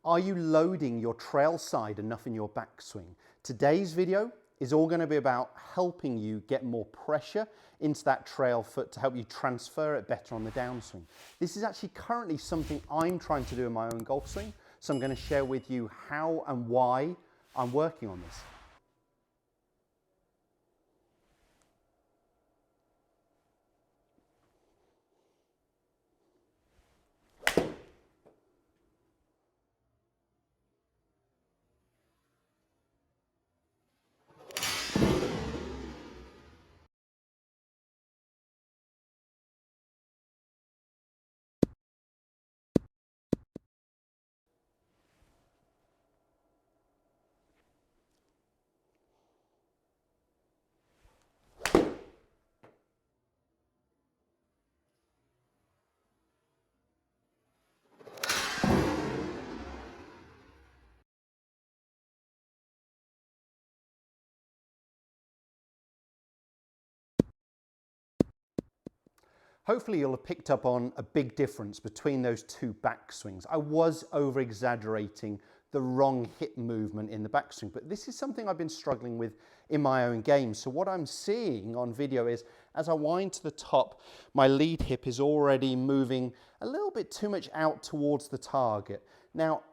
Are you loading your trail side enough in your backswing? Today's video is all going to be about helping you get more pressure into that trail foot to help you transfer it better on the downswing. This is actually currently something I'm trying to do in my own golf swing, so I'm going to share with you how and why I'm working on this. Hopefully you'll have picked up on a big difference between those two backswings. I was over-exaggerating the wrong hip movement in the backswing, but this is something I've been struggling with in my own game. So what I'm seeing on video is, as I wind to the top, my lead hip is already moving a little bit too much out towards the target. Now,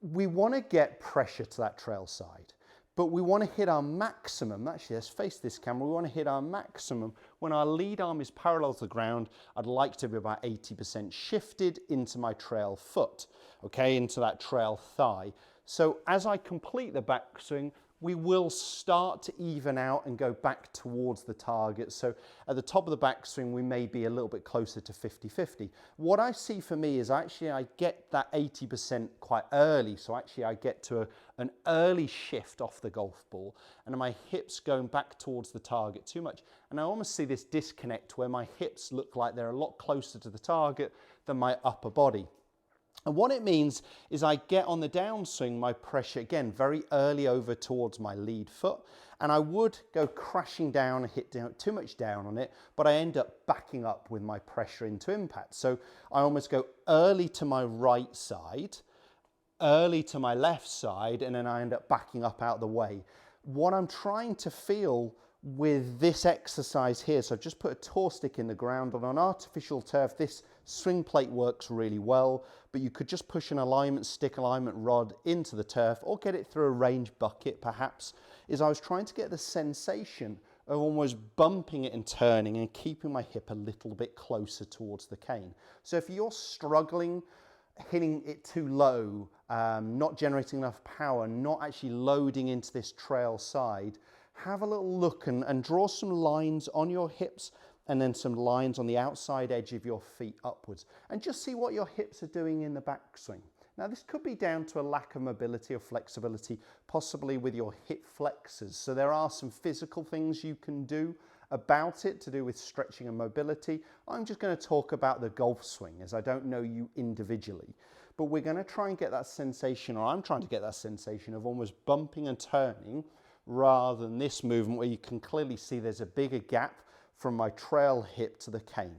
we want to get pressure to that trail side, but we want to hit our maximum. Actually, let's face this camera. We want to hit our maximum when our lead arm is parallel to the ground. I'd like to be about 80% shifted into my trail foot, okay, into that trail thigh. So as I complete the backswing, we will start to even out and go back towards the target. So at the top of the backswing, we may be a little bit closer to 50-50. What I see for me is actually I get that 80% quite early. So actually I get to an early shift off the golf ball and my hips going back towards the target too much. And I almost see this disconnect where my hips look like they're a lot closer to the target than my upper body. And what it means is I get on the downswing my pressure, again, very early over towards my lead foot, and I would go crashing down and hit down, too much down on it, but I end up backing up with my pressure into impact. So I almost go early to my right side, early to my left side, and then I end up backing up out the way. What I'm trying to feel with this exercise here, so I've just put a tour stick in the ground on an artificial turf. This swing plate works really well, but you could just push an alignment stick, alignment rod into the turf or get it through a range bucket perhaps, is I was trying to get the sensation of almost bumping it and turning and keeping my hip a little bit closer towards the cane. So if you're struggling, hitting it too low, not generating enough power, not actually loading into this trail side, have a little look and draw some lines on your hips and then some lines on the outside edge of your feet upwards, and just see what your hips are doing in the backswing. Now this could be down to a lack of mobility or flexibility, possibly with your hip flexors. So there are some physical things you can do about it to do with stretching and mobility. I'm just going to talk about the golf swing as I don't know you individually, but we're going to try and get that sensation, or I'm trying to get that sensation of almost bumping and turning rather than this movement where you can clearly see there's a bigger gap from my trail hip to the cane.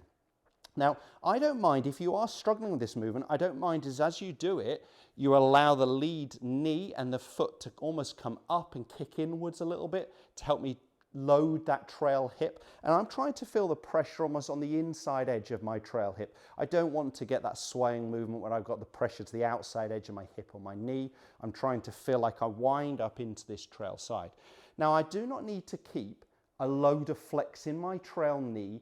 Now, I don't mind if you are struggling with this movement, I don't mind as you do it, you allow the lead knee and the foot to almost come up and kick inwards a little bit to help me load that trail hip. And I'm trying to feel the pressure almost on the inside edge of my trail hip. I don't want to get that swaying movement where I've got the pressure to the outside edge of my hip or my knee. I'm trying to feel like I wind up into this trail side. Now, I do not need to keep a load of flex in my trail knee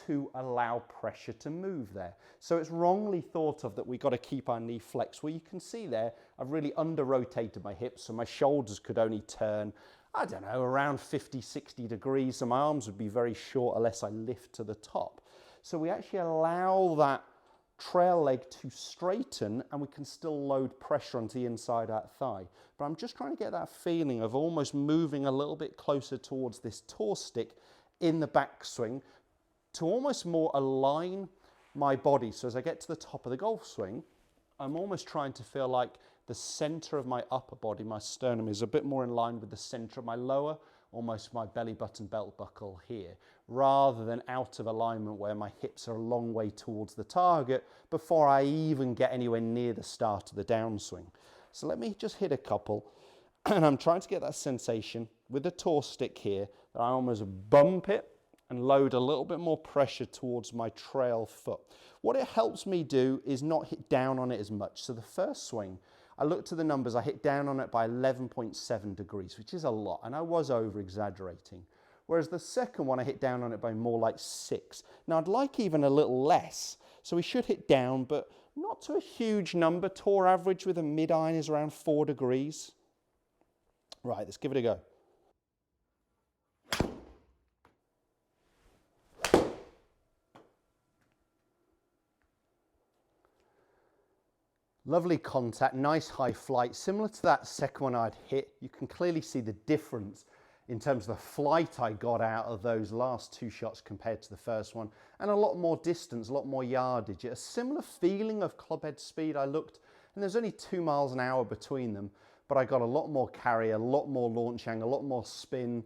to allow pressure to move there. So it's wrongly thought of that we've got to keep our knee flexed. Well, you can see there, I've really under-rotated my hips, so my shoulders could only turn, I don't know, around 50-60 degrees, so my arms would be very short unless I lift to the top. So we actually allow that trail leg to straighten and we can still load pressure onto the inside of that thigh. But I'm just trying to get that feeling of almost moving a little bit closer towards this tour stick in the backswing to almost more align my body. So as I get to the top of the golf swing, I'm almost trying to feel like the center of my upper body, my sternum, is a bit more in line with the center of my lower, almost my belly button belt buckle here, rather than out of alignment where my hips are a long way towards the target before I even get anywhere near the start of the downswing. So let me just hit a couple, and I'm trying to get that sensation with the tour stick here that I almost bump it and load a little bit more pressure towards my trail foot. What it helps me do is not hit down on it as much. So the first swing, I looked at the numbers, I hit down on it by 11.7 degrees, which is a lot, and I was over exaggerating. Whereas the second one, I hit down on it by more like 6. Now I'd like even a little less, so we should hit down, but not to a huge number. Tour average with a mid-iron is around 4 degrees. Right, let's give it a go. Lovely contact, nice high flight, similar to that second one I'd hit. You can clearly see the difference in terms of the flight I got out of those last 2 shots compared to the first one, and a lot more distance, a lot more yardage. A similar feeling of clubhead speed. I looked, and there's only 2 miles an hour between them, but I got a lot more carry, a lot more launch angle, a lot more spin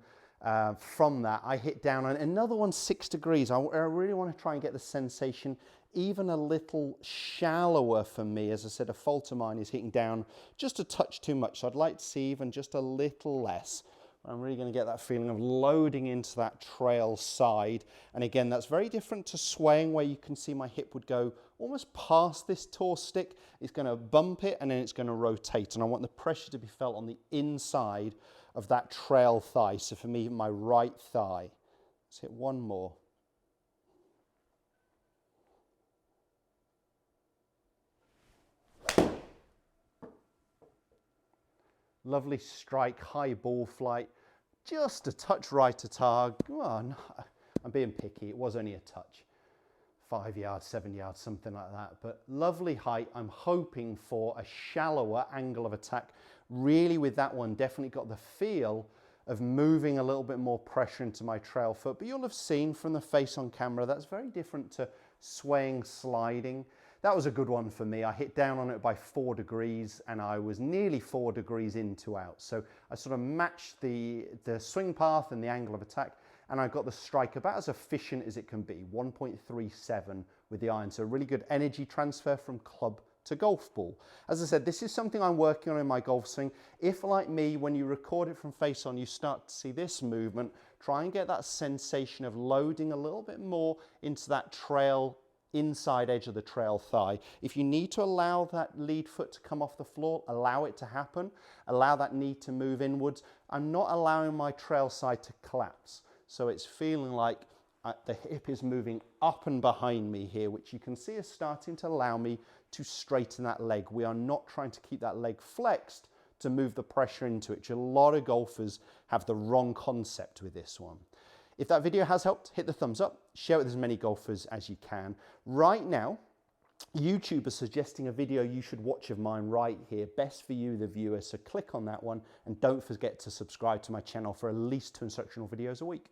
from that. I hit down on another one 6 degrees. I really want to try and get the sensation even a little shallower for me. As I said, a fault of mine is hitting down just a touch too much, so I'd like to see even just a little less. I'm really going to get that feeling of loading into that trail side. And again, that's very different to swaying, where you can see my hip would go almost past this tour stick. It's going to bump it and then it's going to rotate. And I want the pressure to be felt on the inside of that trail thigh. So for me, my right thigh. Let's hit one more. Lovely strike, high ball flight, just a touch right to target. Oh, no, I'm being picky, it was only a touch. 5 yards, 7 yards, something like that. But lovely height. I'm hoping for a shallower angle of attack. Really with that one, definitely got the feel of moving a little bit more pressure into my trail foot. But you'll have seen from the face on camera, that's very different to swaying, sliding. That was a good one for me. I hit down on it by 4 degrees and I was nearly 4 degrees in to out. So I sort of matched the swing path and the angle of attack, and I got the strike about as efficient as it can be, 1.37 with the iron. So a really good energy transfer from club to golf ball. As I said, this is something I'm working on in my golf swing. If, like me, when you record it from face on, you start to see this movement, try and get that sensation of loading a little bit more into that trail inside edge of the trail thigh. If you need to allow that lead foot to come off the floor, allow it to happen. Allow that knee to move inwards. I'm not allowing my trail side to collapse. So it's feeling like the hip is moving up and behind me here, which you can see is starting to allow me to straighten that leg. We are not trying to keep that leg flexed to move the pressure into it, which a lot of golfers have the wrong concept with this one. If that video has helped, hit the thumbs up, share it with as many golfers as you can. Right now, YouTube is suggesting a video you should watch of mine right here. Best for you, the viewer, so click on that one and don't forget to subscribe to my channel for at least 2 instructional videos a week.